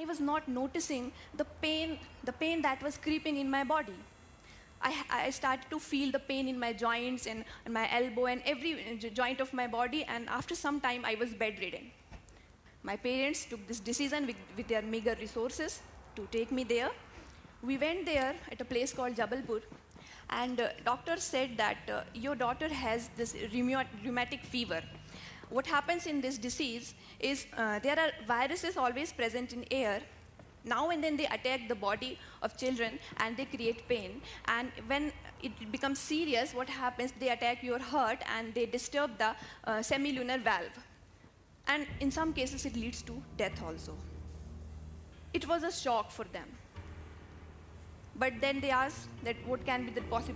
was not noticing the pain that was creeping in my body. I started to feel the pain in my joints and my elbow and every joint of my body, and after some time I was bedridden. My parents took this decision with their meager resources to take me there. We went there at a place called Jabalpur, and doctor said that your daughter has this rheumatic fever. What happens in this disease is there are viruses always present in air. Now and then they attack the body of children and they create pain. And when it becomes serious, what happens, they attack your heart and they disturb the semilunar valve. And in some cases, it leads to death also. It was a shock for them. But then they asked that what can be the possible